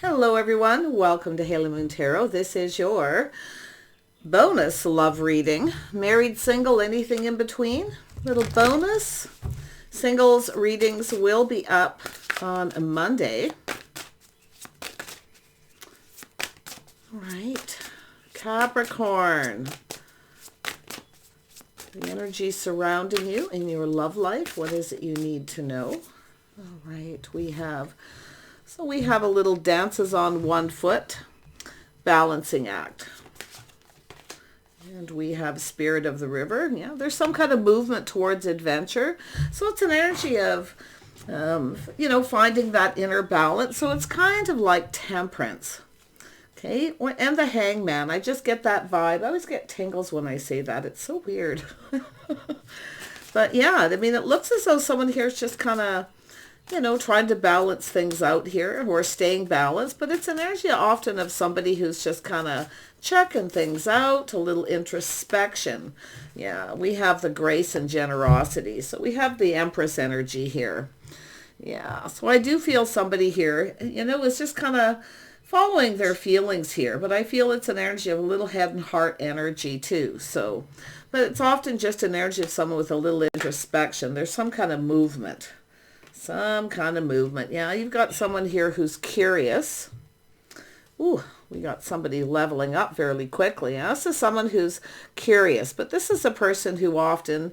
Hello everyone, welcome to Haley Moon Tarot. This is your bonus love reading. Married, single, anything in between. Little bonus. Singles readings will be up on a Monday. All right, Capricorn. The energy surrounding you in your love life. What is it you need to know? All right, we have a little dances on one foot, balancing act. And we have spirit of the river. Yeah, there's some kind of movement towards adventure. So it's an energy of, finding that inner balance. So it's kind of like temperance. Okay, and the hangman. I just get that vibe. I always get tingles when I say that. It's so weird. But yeah, I mean, it looks as though someone here is just kind of, trying to balance things out here, or staying balanced. But it's an energy often of somebody who's just kind of checking things out, a little introspection. Yeah, we have the grace and generosity. So we have the Empress energy here. Yeah, so I do feel somebody here, is just kind of following their feelings here. But I feel it's an energy of a little head and heart energy too. So, but it's often just an energy of someone with a little introspection. There's some kind of movement. Some kind of movement. Yeah, you've got someone here who's curious. Ooh, we got somebody leveling up fairly quickly. Yeah, this is someone who's curious, but this is a person who often,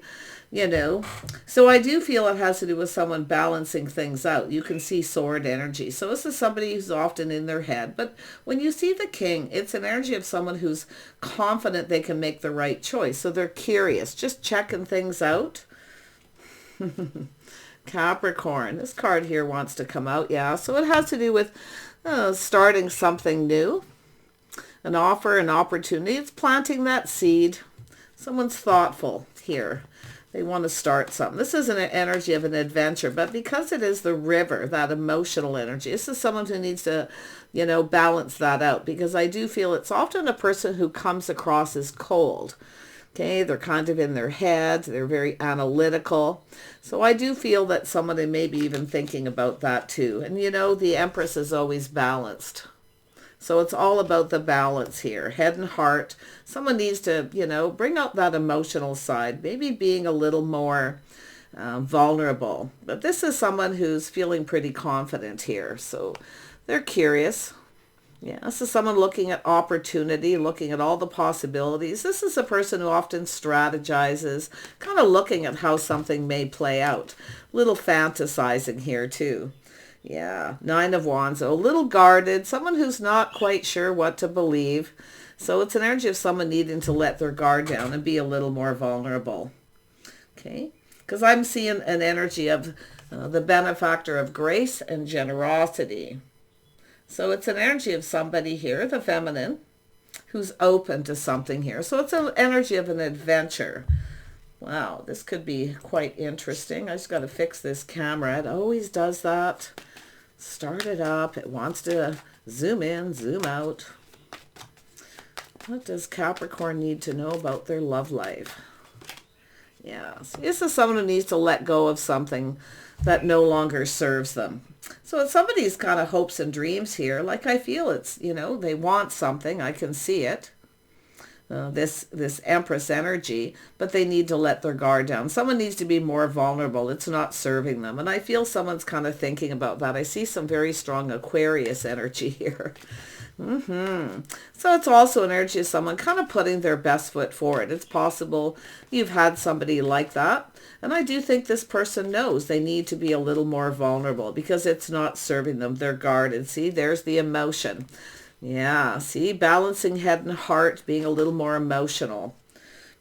so I do feel it has to do with someone balancing things out. You can see sword energy. So this is somebody who's often in their head. But when you see the king, it's an energy of someone who's confident they can make the right choice. So they're curious, just checking things out. Capricorn. This card here wants to come out. Yeah, so it has to do with starting something new, an offer, an opportunity. It's planting that seed. Someone's thoughtful here. They want to start something. This is an energy of an adventure, but because it is the river, that emotional energy, this is someone who needs to, balance that out, because I do feel it's often a person who comes across as cold. Okay, they're kind of in their head. They're very analytical. So I do feel that someone may be even thinking about that too. And the Empress is always balanced. So it's all about the balance here, head and heart. Someone needs to, bring out that emotional side, maybe being a little more vulnerable. But this is someone who's feeling pretty confident here. So they're curious. Yeah, this is someone looking at opportunity, looking at all the possibilities. This is a person who often strategizes, kind of looking at how something may play out. Little fantasizing here too. Yeah, Nine of Wands, a little guarded, someone who's not quite sure what to believe. So it's an energy of someone needing to let their guard down and be a little more vulnerable. Okay, because I'm seeing an energy of the benefactor of grace and generosity. So it's an energy of somebody here, the feminine, who's open to something here. So it's an energy of an adventure. Wow, this could be quite interesting. I just got to fix this camera. It always does that. Start it up. It wants to zoom in, zoom out. What does Capricorn need to know about their love life? Yeah, so this is someone who needs to let go of something that no longer serves them. So it's somebody's kind of hopes and dreams here. Like I feel it's, they want something. I can see it. This Empress energy, but they need to let their guard down. Someone needs to be more vulnerable. It's not serving them. And I feel someone's kind of thinking about that. I see some very strong Aquarius energy here. So it's also an energy of someone kind of putting their best foot forward. It's possible you've had somebody like that. And I do think this person knows they need to be a little more vulnerable because it's not serving them. They're guarded. See, there's the emotion. Yeah, see, balancing head and heart, being a little more emotional.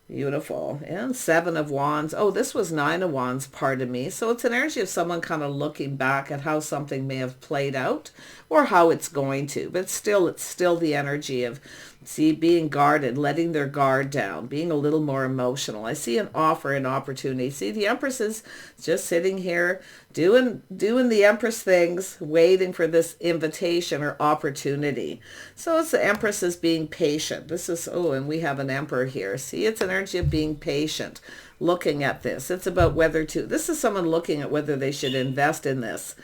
Beautiful. And Seven of Wands. Oh, this was Nine of Wands, pardon me. So it's an energy of someone kind of looking back at how something may have played out or how it's going to. But still, it's still the energy of, see, being guarded, letting their guard down, being a little more emotional. I see an offer, an opportunity. See, the Empress is just sitting here doing the Empress things, waiting for this invitation or opportunity. So it's the Empress is being patient. This is, and we have an Emperor here. See, it's an energy of being patient, looking at this. It's about whether to, this is someone looking at whether they should invest in this.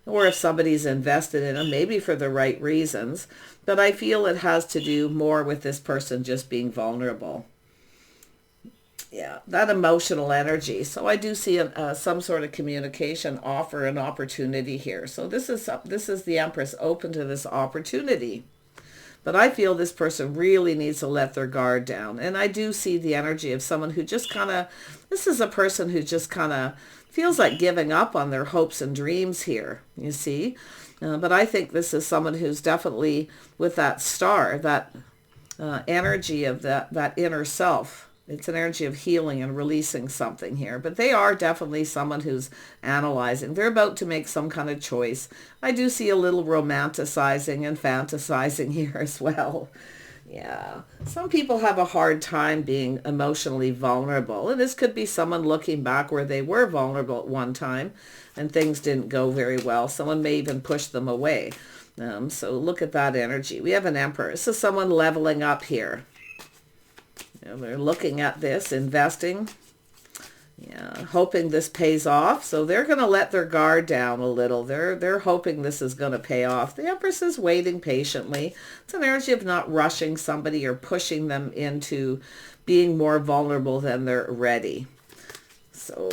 or if somebody's invested in them, maybe for the right reasons. But I feel it has to do more with this person just being vulnerable. Yeah, that emotional energy. So I do see some sort of communication offer, an opportunity here. So this is the Empress, open to this opportunity. But I feel this person really needs to let their guard down. And I do see the energy of someone who just kind of, this is a person who just kind of feels like giving up on their hopes and dreams here, you see. But I think this is someone who's definitely with that star, that energy of that inner self. It's an energy of healing and releasing something here. But they are definitely someone who's analyzing. They're about to make some kind of choice. I do see a little romanticizing and fantasizing here as well. Yeah. Some people have a hard time being emotionally vulnerable. And this could be someone looking back where they were vulnerable at one time and things didn't go very well. Someone may even push them away. So look at that energy. We have an Emperor. This is someone leveling up here. They're looking at this, investing, hoping this pays off. So they're going to let their guard down a little. They're hoping this is going to pay off. The Empress is waiting patiently. It's an energy of not rushing somebody or pushing them into being more vulnerable than they're ready. So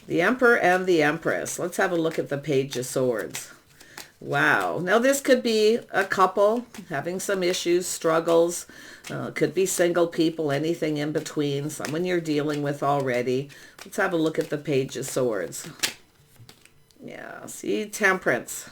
the Emperor and the Empress. Let's have a look at the Page of Swords. Wow. Now this could be a couple having some issues, struggles. Could be single people, anything in between, someone you're dealing with already. Let's have a look at the Page of Swords. Yeah, see, Temperance.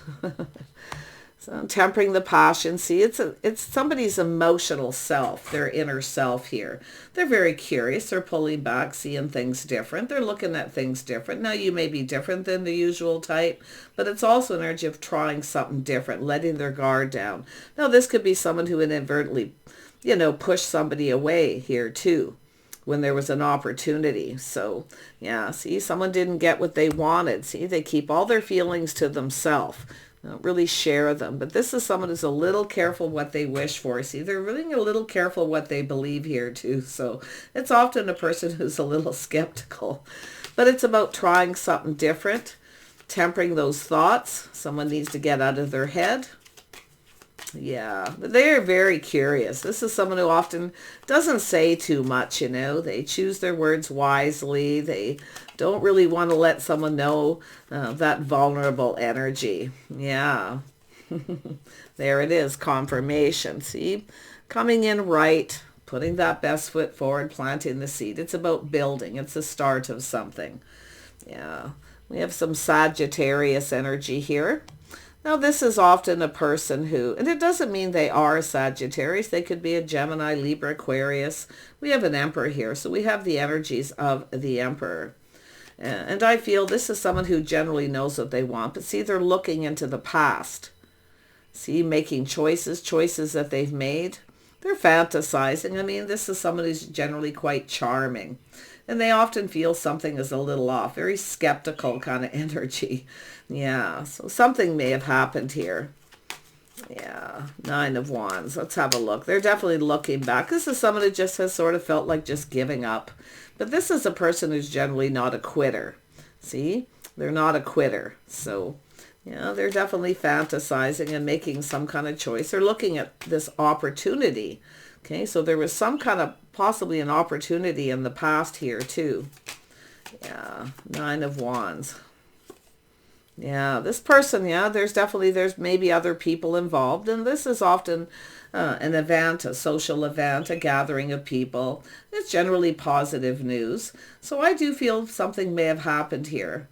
So tempering the passion. See, it's somebody's emotional self, their inner self here. They're very curious. They're pulling back, seeing things different. They're looking at things different. Now, you may be different than the usual type, but it's also an energy of trying something different, letting their guard down. Now, this could be someone who inadvertently, pushed somebody away here too when there was an opportunity. So, yeah, see, someone didn't get what they wanted. See, they keep all their feelings to themselves. Don't really share them. But this is someone who's a little careful what they wish for. See, they're really a little careful what they believe here too. So it's often a person who's a little skeptical. But it's about trying something different, tempering those thoughts. Someone needs to get out of their head. Yeah, but they're very curious. This is someone who often doesn't say too much, They choose their words wisely. They don't really want to let someone know that vulnerable energy. Yeah. There it is, confirmation. See, coming in right, putting that best foot forward, planting the seed. It's about building. It's the start of something. Yeah. We have some Sagittarius energy here. Now, this is often a person who, and it doesn't mean they are a Sagittarius. They could be a Gemini, Libra, Aquarius. We have an Emperor here, so we have the energies of the Emperor. And I feel this is someone who generally knows what they want, but see, they're looking into the past. See, making choices that they've made. They're fantasizing. I mean, this is someone who's generally quite charming. And they often feel something is a little off. Very skeptical kind of energy. Yeah, so something may have happened here. Yeah, Nine of Wands. Let's have a look. They're definitely looking back. This is someone who just has sort of felt like just giving up. But this is a person who's generally not a quitter. See? They're not a quitter. So, they're definitely fantasizing and making some kind of choice. They're looking at this opportunity. Okay, so there was some kind of, possibly an opportunity in the past here too. Yeah, Nine of Wands. Yeah, this person, there's maybe other people involved. And this is often an event, a social event, a gathering of people. It's generally positive news. So I do feel something may have happened here.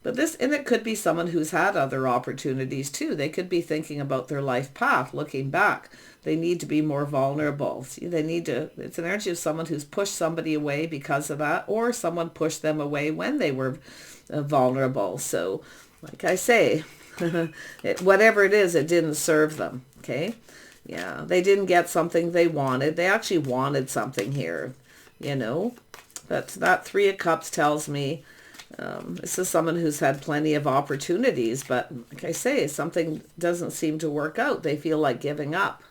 But it could be someone who's had other opportunities too. They could be thinking about their life path, looking back. They need to be more vulnerable. See, it's an energy of someone who's pushed somebody away because of that, or someone pushed them away when they were vulnerable. So, like I say, whatever it is, it didn't serve them. Okay. Yeah. They didn't get something they wanted. They actually wanted something here, but that Three of Cups tells me this is someone who's had plenty of opportunities, but like I say, something doesn't seem to work out. They feel like giving up.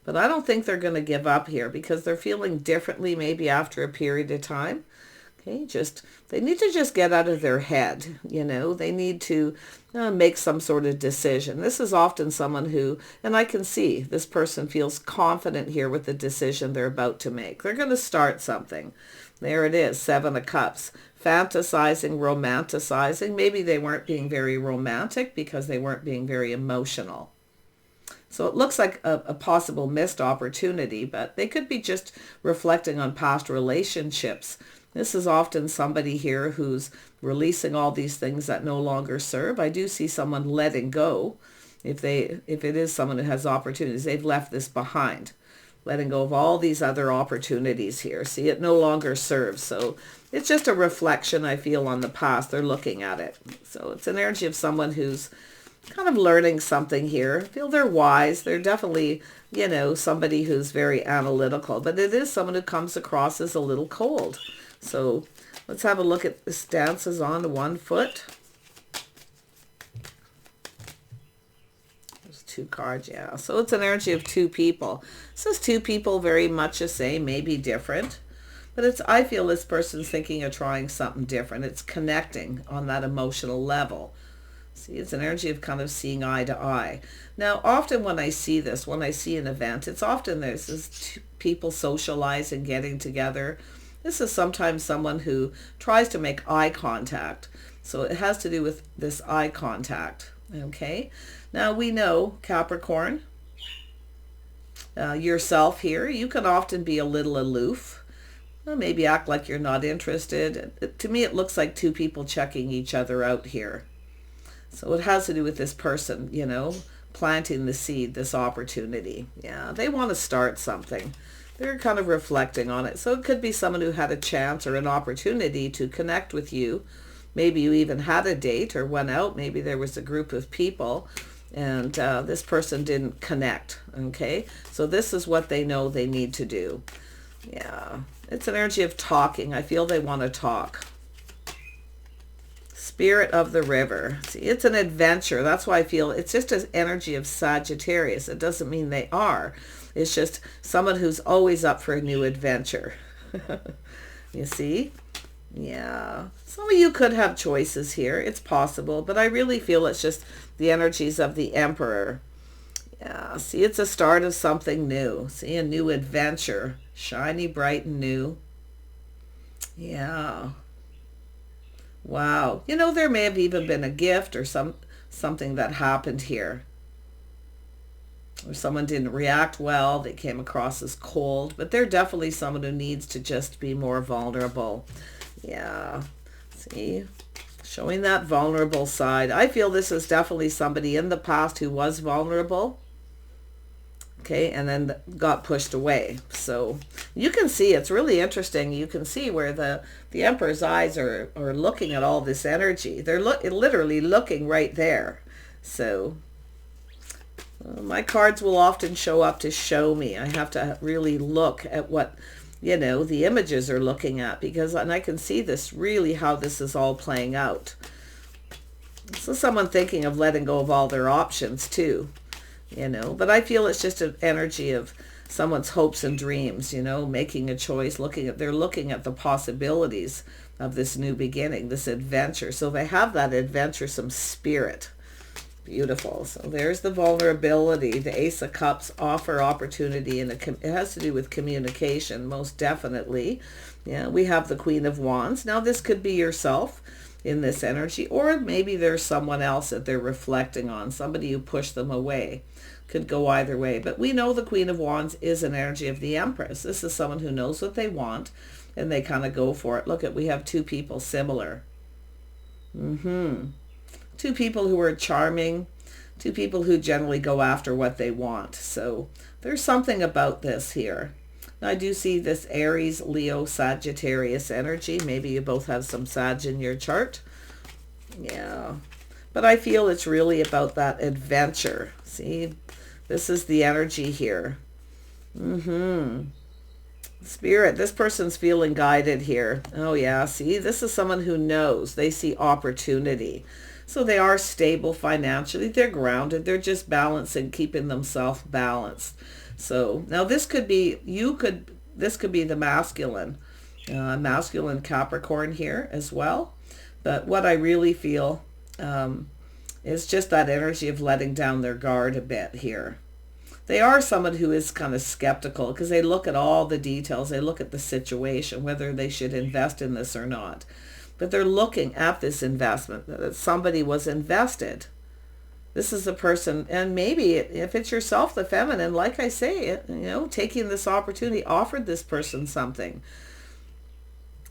But I don't think they're going to give up here because they're feeling differently maybe after a period of time. Okay, they need to just get out of their head, you know. They need to make some sort of decision. This is often someone who, and I can see this person feels confident here with the decision they're about to make. They're going to start something. There it is, Seven of Cups. Fantasizing, romanticizing. Maybe they weren't being very romantic because they weren't being very emotional. So it looks like a possible missed opportunity, but they could be just reflecting on past relationships. This is often somebody here who's releasing all these things that no longer serve. I do see someone letting go. If it is someone who has opportunities, they've left this behind. Letting go of all these other opportunities here. See, it no longer serves. So it's just a reflection, I feel, on the past. They're looking at it. So it's an energy of someone who's kind of learning something here. I feel they're wise. They're definitely, you know, somebody who's very analytical. But it is someone who comes across as a little cold. So let's have a look at the stances on 1 foot. There's 2 cards, yeah. So it's an energy of 2 people. It says 2 people very much the same, maybe different. But I feel this person's thinking of trying something different. It's connecting on that emotional level. See, it's an energy of kind of seeing eye to eye. Now, often when I see this, when I see an event, it's often there's this people socializing, getting together. This is sometimes someone who tries to make eye contact. So it has to do with this eye contact. Okay. Now we know, Capricorn, yourself here, you can often be a little aloof. Maybe act like you're not interested. To me, it looks like 2 people checking each other out here. So it has to do with this person, you know, planting the seed, this opportunity. Yeah, they want to start something. They're kind of reflecting on it. So it could be someone who had a chance or an opportunity to connect with you. Maybe you even had a date or went out. Maybe there was a group of people and this person didn't connect. Okay, so this is what they know they need to do. Yeah, it's an energy of talking. I feel they want to talk. Spirit of the river. See, it's an adventure. That's why I feel it's just an energy of Sagittarius. It doesn't mean they are. It's just someone who's always up for a new adventure. You see? Yeah. Some of you could have choices here. It's possible. But I really feel it's just the energies of the Emperor. Yeah. See, it's a start of something new. See, a new adventure. Shiny, bright, and new. Yeah. Wow. You know, there may have even been a gift or something that happened here. Or someone didn't react well. They came across as cold. But they're definitely someone who needs to just be more vulnerable. Yeah. See? Showing that vulnerable side. I feel this is definitely somebody in the past who was vulnerable. Okay, and then got pushed away. So you can see, it's really interesting. You can see where the Emperor's eyes are looking at all this energy. They're literally looking right there. So my cards will often show up to show me. I have to really look at what, you know, the images are looking at, because, and I can see this really how this is all playing out. So someone thinking of letting go of all their options too. You know, but I feel it's just an energy of someone's hopes and dreams, you know, making a choice, they're looking at the possibilities of this new beginning, this adventure. So they have that adventuresome spirit. Beautiful. So there's the vulnerability. The Ace of Cups, offer opportunity, and it has to do with communication, most definitely. Yeah, we have the Queen of Wands. Now this could be yourself in this energy, or maybe there's someone else that they're reflecting on, somebody who pushed them away. Could go either way, but we know the Queen of Wands is an energy of the Empress. This is someone who knows what they want and they kind of go for it. Look at, we have 2 people similar. 2 people who are charming, 2 people who generally go after what they want. So there's something about this here. Now, I do see this Aries, Leo, Sagittarius energy. Maybe you both have some Sag in your chart. Yeah. But I feel it's really about that adventure. See, this is the energy here. Spirit, this person's feeling guided here. Oh yeah, see, this is someone who knows. They see opportunity. So they are stable financially. They're grounded. They're just balancing, keeping themselves balanced. So now this could be, this could be the masculine. Masculine Capricorn here as well. But what I really feel is just that energy of letting down their guard a bit here. They are someone who is kind of skeptical because they look at all the details. They look at the situation, whether they should invest in this or not. But they're looking at this investment, that somebody was invested. This is a person, and maybe if it's yourself, the feminine, like I say, taking this opportunity, offered this person something.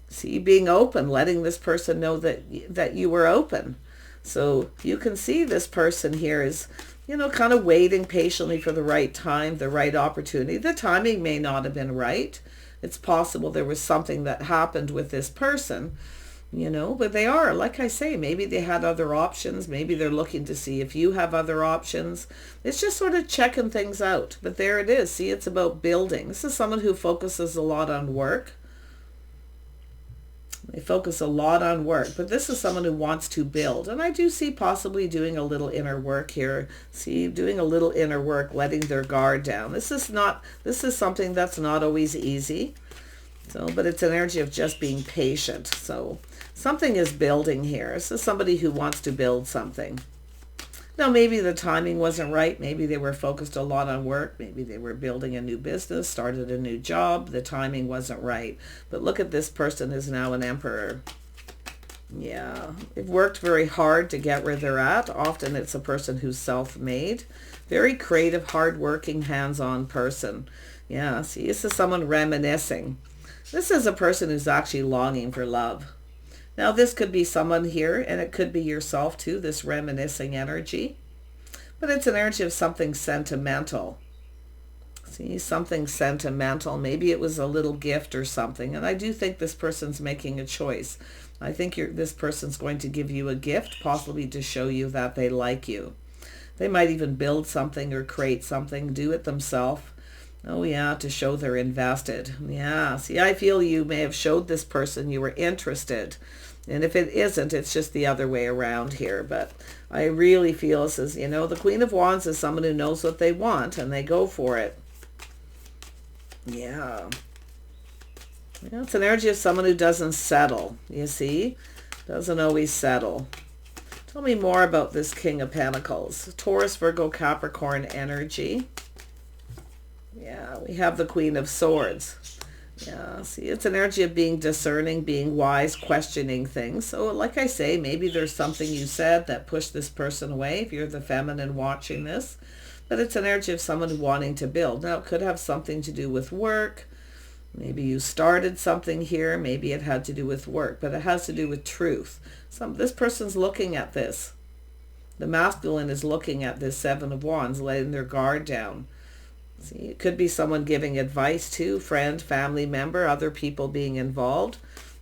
See, being open, letting this person know that you were open. So you can see this person here is, kind of waiting patiently for the right time, the right opportunity. The timing may not have been right. It's possible there was something that happened with this person, but they are, like I say, maybe they had other options. Maybe they're looking to see if you have other options. It's just sort of checking things out. But there it is. See, it's about building. This is someone who focuses a lot on work. They focus a lot on work, but this is someone who wants to build. And I do see possibly doing a little inner work here. See, doing a little inner work, letting their guard down. This is something that's not always easy. So, but it's an energy of just being patient. So something is building here. This is somebody who wants to build something. Now, maybe the timing wasn't right. Maybe they were focused a lot on work. Maybe they were building a new business, started a new job. The timing wasn't right. But look at this person is now an emperor. Yeah, they've worked very hard to get where they're at. Often it's a person who's self-made. Very creative, hard-working, hands-on person. Yeah, see, this is someone reminiscing. This is a person who's actually longing for love. Now, this could be someone here, and it could be yourself too, this reminiscing energy. But it's an energy of something sentimental. See, something sentimental. Maybe it was a little gift or something. And I do think this person's making a choice. I think this person's going to give you a gift, possibly to show you that they like you. They might even build something or create something, do it themselves. Oh yeah, to show they're invested. Yeah, see, I feel you may have showed this person you were interested. And if it isn't, it's just the other way around here. But I really feel this is, the Queen of Wands is someone who knows what they want and they go for it. Yeah. It's an energy of someone who doesn't settle, you see? Doesn't always settle. Tell me more about this King of Pentacles. Taurus, Virgo, Capricorn energy. Yeah, we have the Queen of Swords. Yeah, see, it's an energy of being discerning, being wise, questioning things. So like I say, maybe there's something you said that pushed this person away if you're the feminine watching this. But it's an energy of someone wanting to build. Now, it could have something to do with work. Maybe you started something here. Maybe it had to do with work, but it has to do with truth. This person's looking at this. The masculine is looking at this Seven of Wands, letting their guard down. See, it could be someone giving advice to, friend, family member, other people being involved.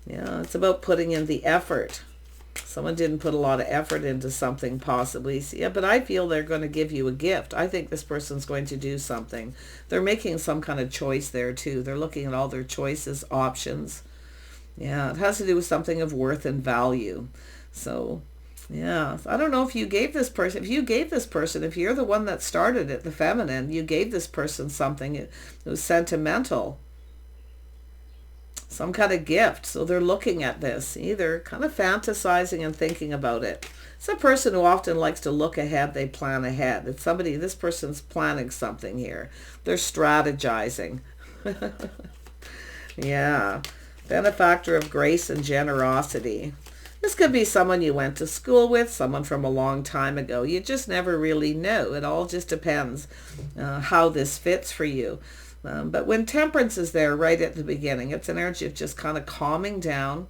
Yeah, it's about putting in the effort. Someone didn't put a lot of effort into something possibly. Yeah, but I feel they're going to give you a gift. I think this person's going to do something. They're making some kind of choice there too. They're looking at all their choices, options. Yeah, it has to do with something of worth and value. So, yeah, I don't know if you gave this person, if you're the one that started it, the feminine, you gave this person something, it was sentimental. Some kind of gift. So they're looking at this. They're kind of fantasizing and thinking about it. It's a person who often likes to look ahead. They plan ahead. It's somebody, this person's planning something here. They're strategizing. Yeah. Benefactor of grace and generosity. This could be someone you went to school with, someone from a long time ago. You just never really know. It all just depends how this fits for you. But when temperance is there right at the beginning, it's an energy of just kind of calming down,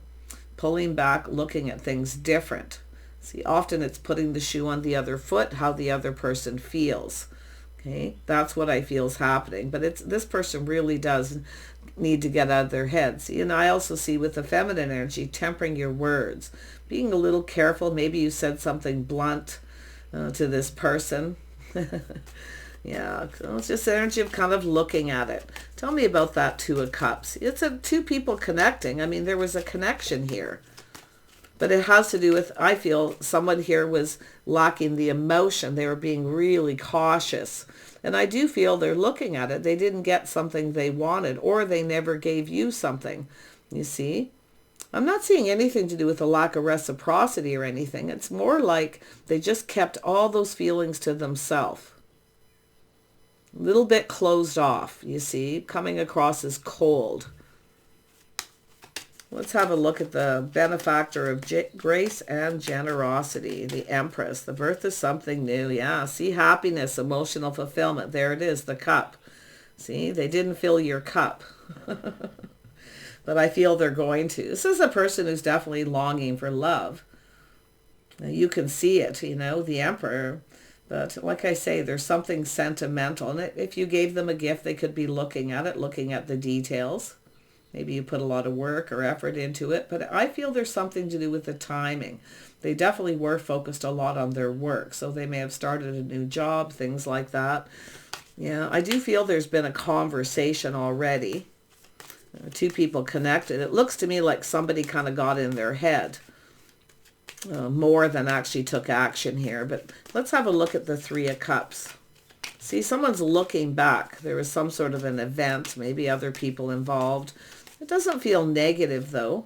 pulling back, looking at things different. See, often it's putting the shoe on the other foot, how the other person feels. Okay, that's what I feel is happening. But this person really does need to get out of their head. See, and I also see with the feminine energy, tempering your words, being a little careful. Maybe you said something blunt to this person. Yeah, so it's just energy of kind of looking at it. Tell me about that Two of Cups. It's two people connecting. I mean, there was a connection here. But it has to do with, I feel, someone here was lacking the emotion. They were being really cautious. And I do feel they're looking at it. They didn't get something they wanted, or they never gave you something. you see. I'm not seeing anything to do with a lack of reciprocity or anything. It's more like they just kept all those feelings to themselves. A little bit closed off, you see, coming across as cold. Let's have a look at the benefactor of grace and generosity, the Empress, the birth of something new. Yeah, see, happiness, emotional fulfillment. There it is, the cup. See, they didn't fill your cup. But I feel they're going to. This is a person who's definitely longing for love. Now, you can see it, you know, the Emperor. But like I say, there's something sentimental. And if you gave them a gift, they could be looking at it, looking at the details. Maybe you put a lot of work or effort into it. But I feel there's something to do with the timing. They definitely were focused a lot on their work. So they may have started a new job, things like that. Yeah, I do feel there's been a conversation already. Two people connected. It looks to me like somebody kind of got in their head more than actually took action here. But let's have a look at the Three of Cups. See, someone's looking back. There was some sort of an event, maybe other people involved. It doesn't feel negative, though.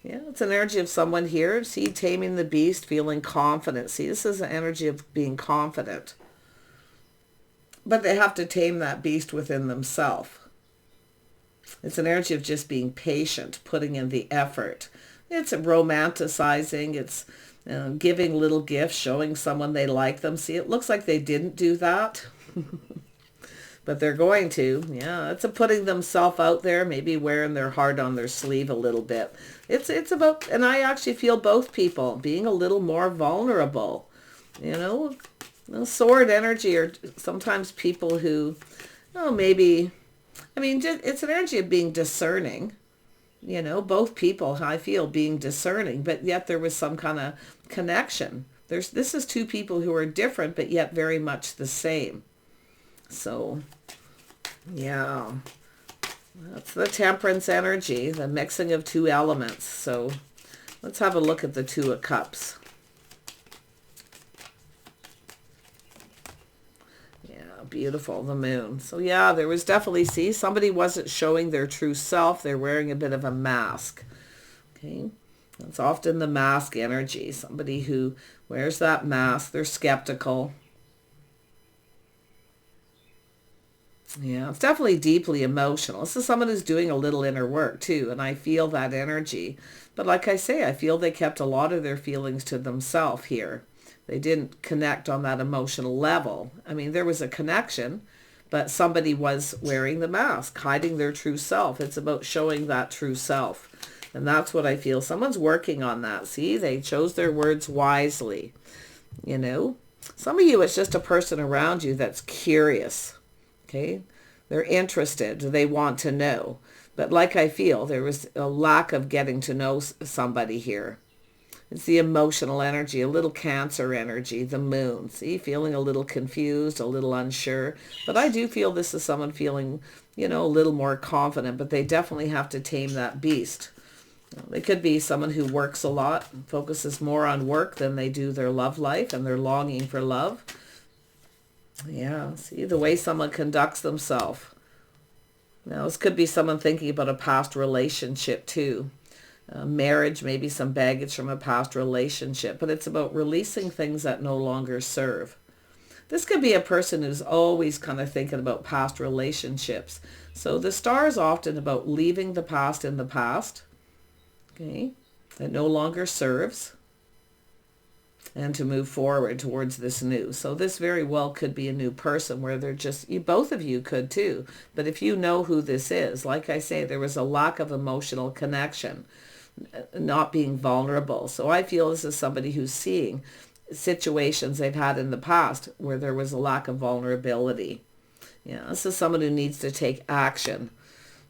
Yeah, it's an energy of someone here. See, taming the beast, feeling confident. See, this is an energy of being confident. But they have to tame that beast within themselves. It's an energy of just being patient, putting in the effort. It's romanticizing. It's giving little gifts, showing someone they like them. See, it looks like they didn't do that. But they're going to. Yeah, it's a putting themselves out there, maybe wearing their heart on their sleeve a little bit. It's about, and I actually feel both people being a little more vulnerable. You know, sword energy, or sometimes people who, maybe... I mean, it's an energy of being discerning, you know, both people, I feel, being discerning, but yet there was some kind of connection. This is two people who are different, but yet very much the same. So, yeah, that's the Temperance energy, the mixing of two elements. So let's have a look at the Two of Cups. Beautiful, the Moon. So yeah, there was definitely, see, somebody wasn't showing their true self. They're wearing a bit of a mask. Okay, that's often the mask energy. Somebody who wears that mask, they're skeptical. Yeah, it's definitely deeply emotional. This is someone who's doing a little inner work too, and I feel that energy. But like I say, I feel they kept a lot of their feelings to themselves here. They didn't connect on that emotional level. I mean, there was a connection, but somebody was wearing the mask, hiding their true self. It's about showing that true self. And that's what I feel. Someone's working on that. See, they chose their words wisely. You know, some of you, it's just a person around you that's curious. Okay, they're interested. They want to know. But like I feel, there was a lack of getting to know somebody here. It's the emotional energy, a little Cancer energy, the Moon. See, feeling a little confused, a little unsure. But I do feel this is someone feeling, you know, a little more confident, but they definitely have to tame that beast. They could be someone who works a lot, focuses more on work than they do their love life, and they're longing for love. Yeah, see, the way someone conducts themselves. Now, this could be someone thinking about a past relationship too. Marriage, maybe some baggage from a past relationship, but it's about releasing things that no longer serve. This could be a person who's always kind of thinking about past relationships. So the star is often about leaving the past in the past, okay, that no longer serves, and to move forward towards this new. So this very well could be a new person where they're just, both of you could too. But if you know who this is, like I say, there was a lack of emotional connection, not being vulnerable. So I feel this is somebody who's seeing situations they've had in the past where there was a lack of vulnerability. Yeah, this is someone who needs to take action.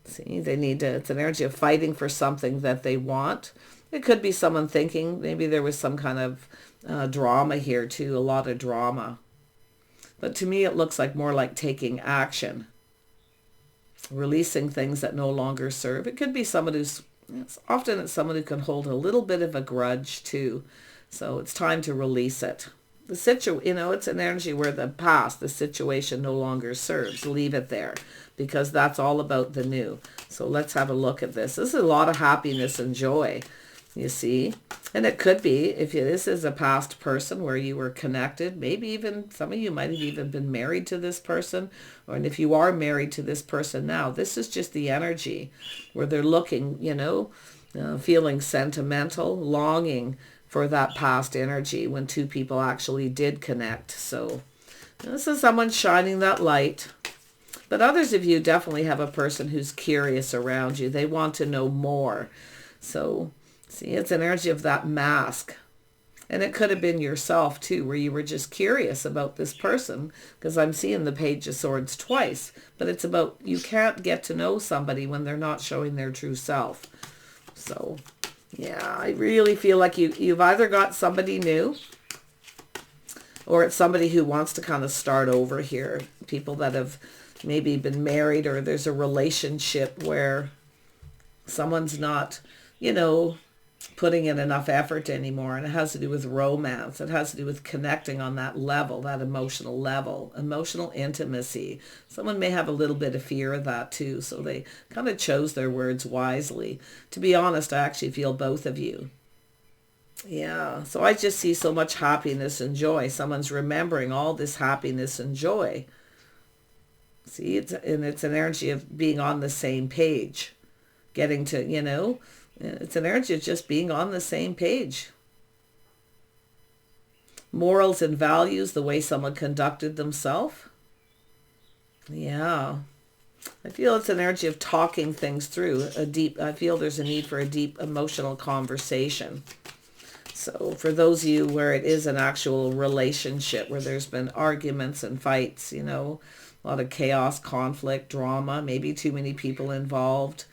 See, they need to, it's an energy of fighting for something that they want. It could be someone thinking maybe there was some kind of drama here too, a lot of drama. But to me, it looks like more like taking action, releasing things that no longer serve. It could be someone who's, it's someone who can hold a little bit of a grudge too. So it's time to release it. it's an energy where the past, the situation no longer serves. Leave it there, because that's all about the new. So let's have a look at this. This is a lot of happiness and joy, you see. And it could be, if this is a past person where you were connected, maybe even some of you might have even been married to this person. And if you are married to this person now, this is just the energy where they're looking, feeling sentimental, longing for that past energy when two people actually did connect. So this is someone shining that light. But others of you definitely have a person who's curious around you. They want to know more. So see, it's an energy of that mask. And it could have been yourself too, where you were just curious about this person, because I'm seeing the Page of Swords twice. But it's about, you can't get to know somebody when they're not showing their true self. So yeah, I really feel like you've either got somebody new, or it's somebody who wants to kind of start over here. People that have maybe been married, or there's a relationship where someone's not, putting in enough effort anymore. And it has to do with romance. It has to do with connecting on that level, that emotional level, emotional intimacy. Someone may have a little bit of fear of that too. So they kind of chose their words wisely. To be honest, I actually feel both of you. Yeah, so I just see so much happiness and joy. Someone's remembering all this happiness and joy. See, it's an energy of being on the same page. Getting to, it's an energy of just being on the same page. Morals and values, the way someone conducted themselves. Yeah. I feel it's an energy of talking things through. I feel there's a need for a deep emotional conversation. So for those of you where it is an actual relationship, where there's been arguments and fights, a lot of chaos, conflict, drama, maybe too many people involved.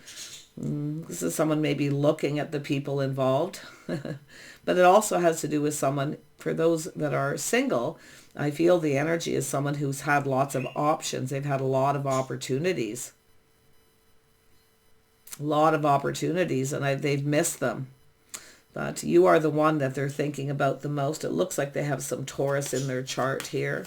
This is someone maybe looking at the people involved. But it also has to do with someone, for those that are single, I feel the energy is someone who's had lots of options. They've had a lot of opportunities. A lot of opportunities, and they've missed them. But you are the one that they're thinking about the most. It looks like they have some Taurus in their chart here.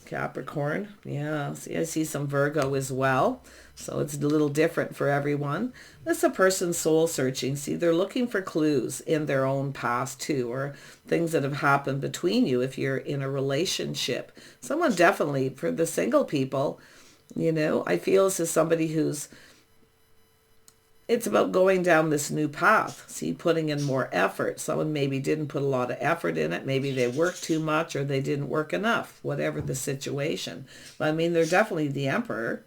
Capricorn. Yeah, see, I see some Virgo as well. So it's a little different for everyone. This is a person soul searching. See, they're looking for clues in their own past too, or things that have happened between you if you're in a relationship. Someone definitely, for the single people, I feel this is somebody who's, it's about going down this new path. See, putting in more effort. Someone maybe didn't put a lot of effort in it. Maybe they worked too much, or they didn't work enough, whatever the situation. But I mean, they're definitely the Emperor.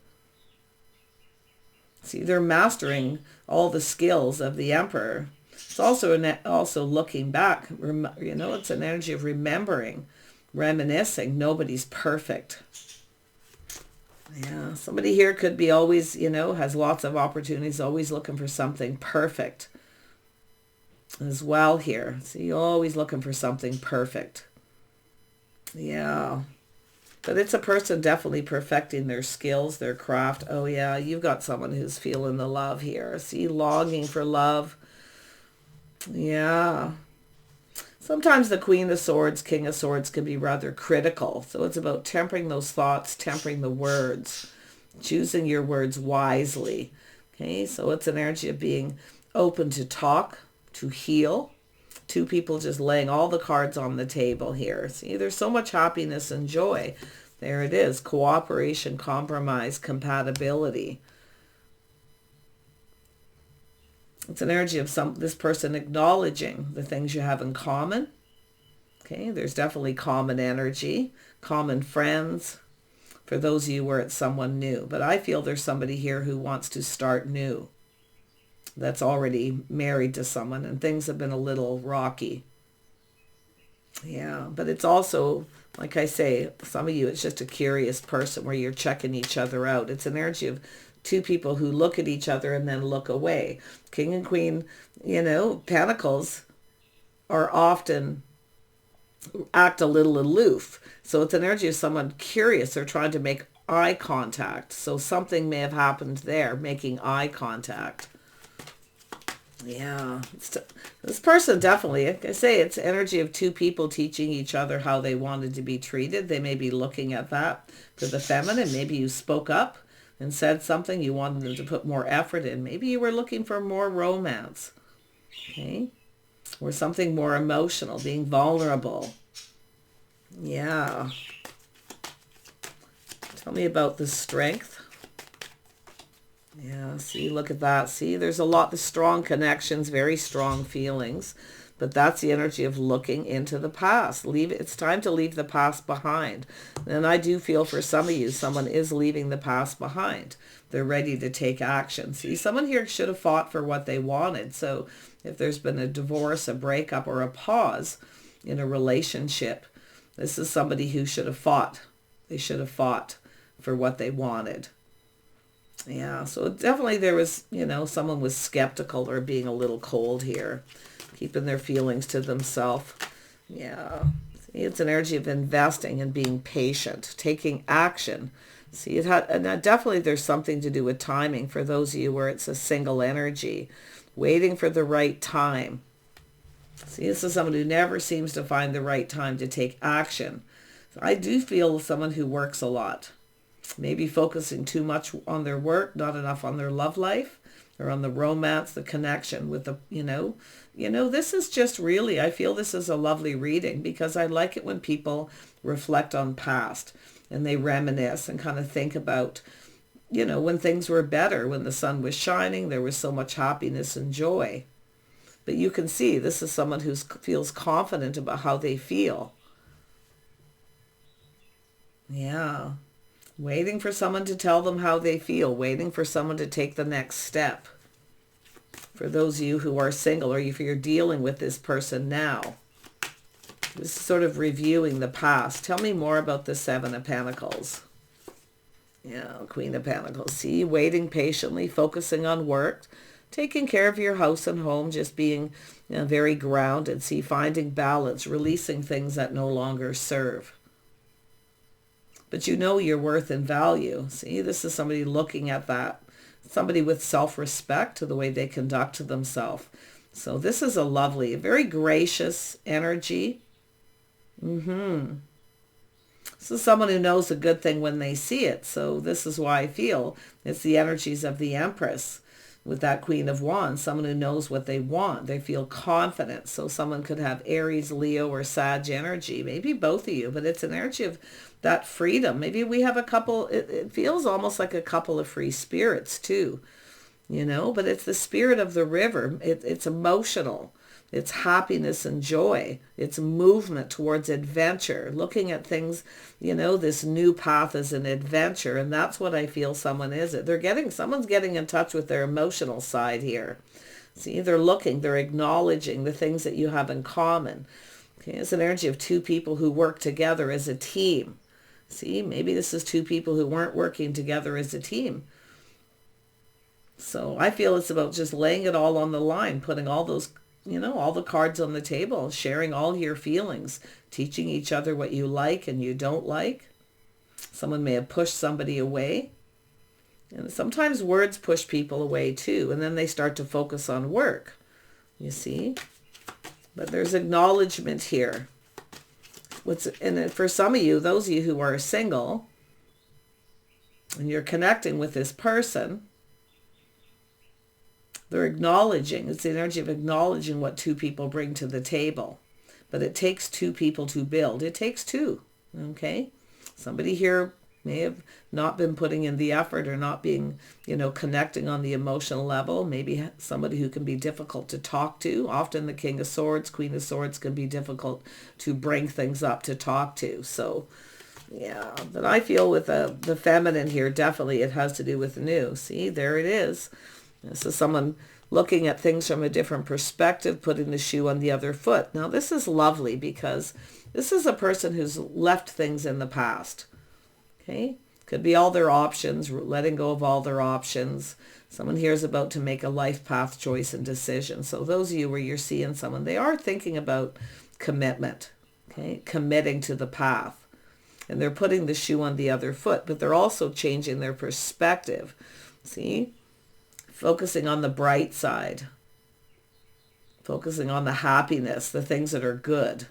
See, they're mastering all the skills of the Emperor. It's also looking back. It's an energy of remembering, reminiscing. Nobody's perfect. Yeah, somebody here could be always, has lots of opportunities, always looking for something perfect as well here. So you're always looking for something perfect. Yeah. But it's a person definitely perfecting their skills, their craft. Oh yeah, you've got someone who's feeling the love here. See, longing for love. Yeah. Sometimes the Queen of Swords, King of Swords can be rather critical. So it's about tempering those thoughts, tempering the words, choosing your words wisely. Okay, so it's an energy of being open to talk, to heal. Two people just laying all the cards on the table here. See, there's so much happiness and joy. There it is. Cooperation, compromise, compatibility. It's an energy of this person acknowledging the things you have in common. Okay, there's definitely common energy, common friends, for those of you where it's someone new. But I feel there's somebody here who wants to start new, that's already married to someone, and things have been a little rocky. Yeah, but it's also, like I say, some of you, it's just a curious person where you're checking each other out. It's an energy of two people who look at each other and then look away. King and Queen, Pentacles are often act a little aloof. So it's an energy of someone curious. They're trying to make eye contact. So something may have happened there, making eye contact. Yeah, this person definitely, like I say, it's energy of two people teaching each other how they wanted to be treated. They may be looking at that for the feminine. Maybe you spoke up and said something. You wanted them to put more effort in. Maybe you were looking for more romance, okay? Or something more emotional, being vulnerable. Yeah. Tell me about the strength. Yeah, see, look at that. See, there's a lot of strong connections, very strong feelings. But that's the energy of looking into the past. It's time to leave the past behind. And I do feel for some of you, someone is leaving the past behind. They're ready to take action. See, someone here should have fought for what they wanted. So if there's been a divorce, a breakup, or a pause in a relationship, this is somebody who should have fought. They should have fought for what they wanted. Yeah, so definitely there was, someone was skeptical or being a little cold here, keeping their feelings to themselves. Yeah, see, it's an energy of investing and being patient, taking action. See, definitely there's something to do with timing for those of you where it's a single energy, waiting for the right time. See, this is someone who never seems to find the right time to take action. I do feel someone who works a lot. Maybe focusing too much on their work, not enough on their love life or on the romance, the connection with this is just really, I feel this is a lovely reading because I like it when people reflect on past and they reminisce and kind of think about, when things were better, when the sun was shining, there was so much happiness and joy. But you can see this is someone who feels confident about how they feel. Yeah. Waiting for someone to tell them how they feel, waiting for someone to take the next step. For those of you who are single or if you're dealing with this person now, this is sort of reviewing the past. Tell me more about the Seven of Pentacles. Yeah, Queen of Pentacles. See, waiting patiently, focusing on work, taking care of your house and home, just being very grounded. See, finding balance, releasing things that no longer serve. But you know your worth and value. See, this is somebody looking at that. Somebody with self-respect to the way they conduct themselves. So this is a lovely, very gracious energy. This is someone who knows a good thing when they see it. So this is why I feel it's the energies of the Empress with that Queen of Wands. Someone who knows what they want. They feel confident. So someone could have Aries, Leo, or Sag energy. Maybe both of you. But it's an energy of that freedom. Maybe we have a couple, it feels almost like a couple of free spirits too, but it's the spirit of the river. It's emotional. It's happiness and joy. It's movement towards adventure, looking at things, this new path is an adventure. And that's what I feel someone is. Someone's getting in touch with their emotional side here. See, they're acknowledging the things that you have in common. Okay, it's an energy of two people who work together as a team. See, maybe this is two people who weren't working together as a team. So I feel it's about just laying it all on the line, putting all those, all the cards on the table, sharing all your feelings, teaching each other what you like and you don't like. Someone may have pushed somebody away. And sometimes words push people away too, and then they start to focus on work, you see. But there's acknowledgement here. And for some of you, those of you who are single, and you're connecting with this person, they're acknowledging. It's the energy of acknowledging what two people bring to the table. But it takes two people to build. It takes two, okay? Somebody here may have not been putting in the effort or not being, connecting on the emotional level. Maybe somebody who can be difficult to talk to. Often the King of Swords, Queen of Swords can be difficult to bring things up to talk to. So, yeah, but I feel with the feminine here, definitely it has to do with new. See, there it is. This is someone looking at things from a different perspective, putting the shoe on the other foot. Now, this is lovely because this is a person who's left things in the past. Okay, could be all their options, letting go of all their options. Someone here is about to make a life path choice and decision. So those of you where you're seeing someone, they are thinking about commitment, okay, committing to the path. And they're putting the shoe on the other foot, but they're also changing their perspective. See, focusing on the bright side. Focusing on the happiness, the things that are good.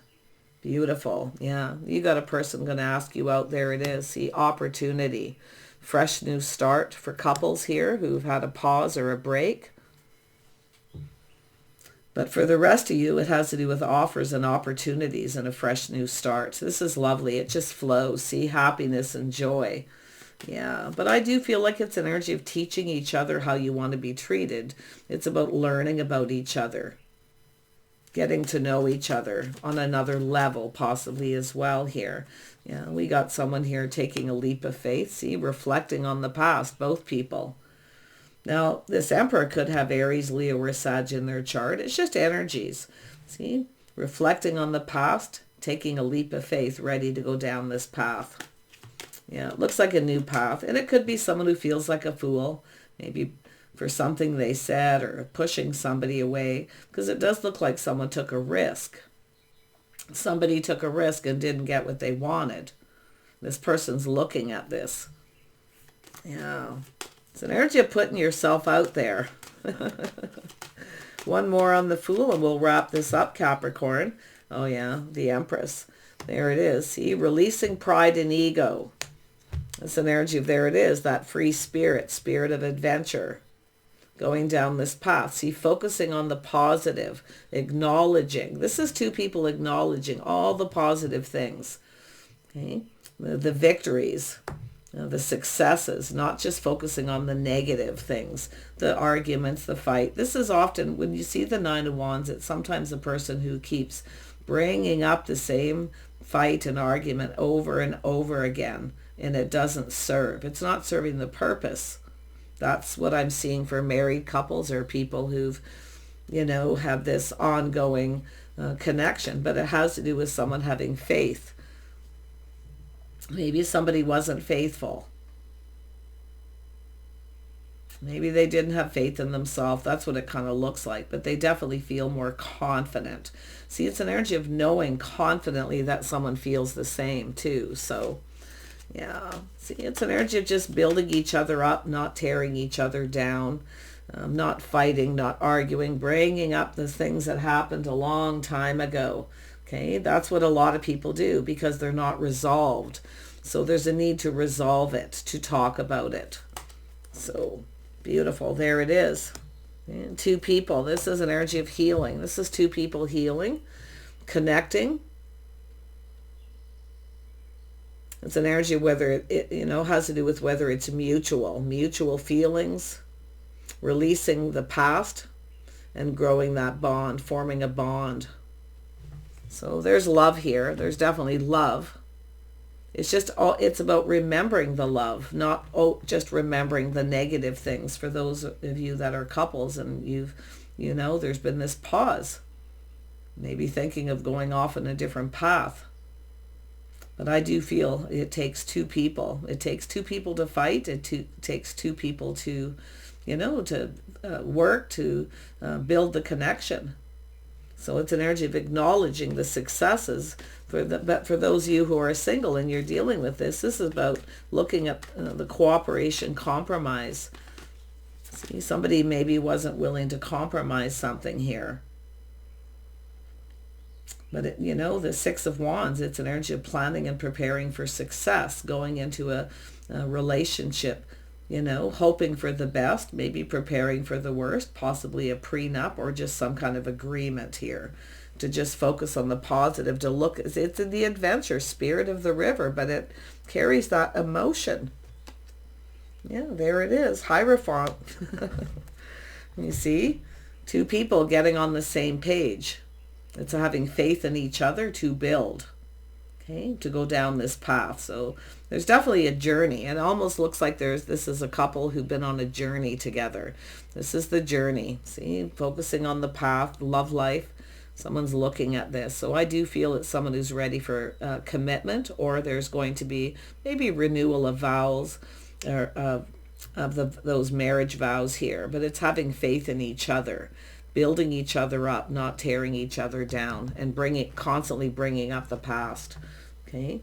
Beautiful. Yeah, you got a person going to ask you out. There it is. See, opportunity. Fresh new start for couples here who've had a pause or a break. But for the rest of you, it has to do with offers and opportunities and a fresh new start. This is lovely. It just flows. See, happiness and joy. Yeah, but I do feel like it's an energy of teaching each other how you want to be treated. It's about learning about each other. Getting to know each other on another level possibly as well here. Yeah, we got someone here taking a leap of faith. See, reflecting on the past, both people. Now, this Emperor could have Aries, Leo, or Sag in their chart. It's just energies. See, reflecting on the past, taking a leap of faith, ready to go down this path. Yeah, it looks like a new path. And it could be someone who feels like a fool, maybe for something they said or pushing somebody away, because it does look like someone took a risk. Somebody took a risk and didn't get what they wanted. This person's looking at this. Yeah. It's an energy of putting yourself out there. One more on the Fool and we'll wrap this up, Capricorn. Oh yeah, the Empress. There it is. See, releasing pride and ego. It's an energy of, there it is, that free spirit, spirit of adventure. Going down this path. See, focusing on the positive, acknowledging. This is two people acknowledging all the positive things. Okay, the victories. The successes, not just focusing on the negative things, the arguments, the fight. This is often, when you see the Nine of Wands, it's sometimes a person who keeps bringing up the same fight and argument over and over again, and it doesn't serve. It's not serving the purpose. That's what I'm seeing for married couples or people who've, have this ongoing connection, but it has to do with someone having faith. Maybe somebody wasn't faithful. Maybe they didn't have faith in themselves. That's what it kind of looks like. But they definitely feel more confident. See, it's an energy of knowing confidently that someone feels the same too. So, yeah. See, it's an energy of just building each other up, not tearing each other down, not fighting, not arguing, bringing up the things that happened a long time ago. Okay, that's what a lot of people do because they're not resolved. So there's a need to resolve it, to talk about it. So beautiful. There it is. And two people. This is an energy of healing. This is two people healing, connecting. It's an energy of whether it has to do with whether it's mutual feelings, releasing the past and growing that bond, forming a bond. So there's love here. There's definitely love. It's about remembering the love, not just remembering the negative things. For those of you that are couples and there's been this pause, maybe thinking of going off in a different path. But I do feel it takes two people. It takes two people to fight. It takes two people to, to work, to build the connection. So it's an energy of acknowledging the successes. But for those of you who are single and you're dealing with this is about looking at the cooperation, compromise. See, somebody maybe wasn't willing to compromise something here. But the Six of Wands, it's an energy of planning and preparing for success, going into a relationship, hoping for the best, maybe preparing for the worst, possibly a prenup or just some kind of agreement here, to just focus on the positive, to look. It's in the adventure, spirit of the river, but it carries that emotion. Yeah, there it is, Hierophant. You see, two people getting on the same page. It's having faith in each other to build, okay, to go down this path. So there's definitely a journey. It almost looks like this is a couple who've been on a journey together. This is the journey. See, focusing on the path, love life. Someone's looking at this. So I do feel it's someone who's ready for commitment, or there's going to be maybe renewal of vows or of those marriage vows here. But it's having faith in each other, building each other up, not tearing each other down, and constantly bringing up the past. Okay,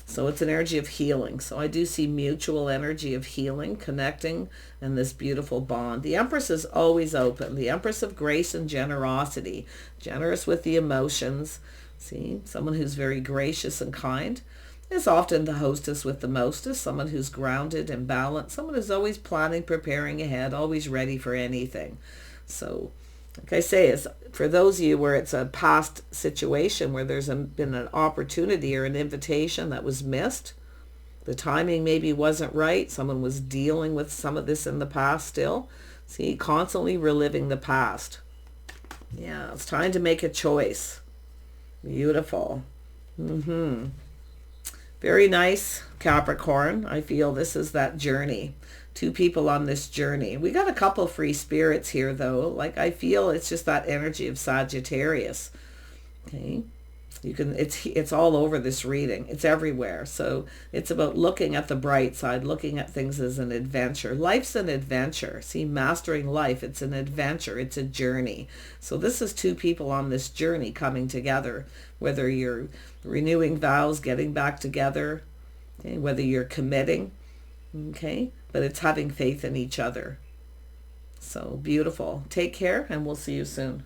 So it's an energy of healing. So I do see mutual energy of healing, connecting, and this beautiful bond. The Empress is always open. The Empress of grace and generosity. Generous with the emotions. See, someone who's very gracious and kind is often the hostess with the mostest. Someone who's grounded and balanced. Someone who's always planning, preparing ahead, always ready for anything. So like I say, it's for those of you where it's a past situation where there's been an opportunity or an invitation that was missed. The timing maybe wasn't right. Someone was dealing with some of this in the past still. See, constantly reliving the past. Yeah, it's time to make a choice. Beautiful. Very nice, Capricorn. I feel this is that journey. Two people on this journey. We got a couple free spirits here, though. Like, I feel it's just that energy of Sagittarius. Okay, you can. It's all over this reading. It's everywhere. So it's about looking at the bright side, looking at things as an adventure. Life's an adventure. See, mastering life. It's an adventure. It's a journey. So this is two people on this journey coming together. Whether you're renewing vows, getting back together, okay, whether you're committing. Okay, but it's having faith in each other. So beautiful. Take care, and we'll see you soon.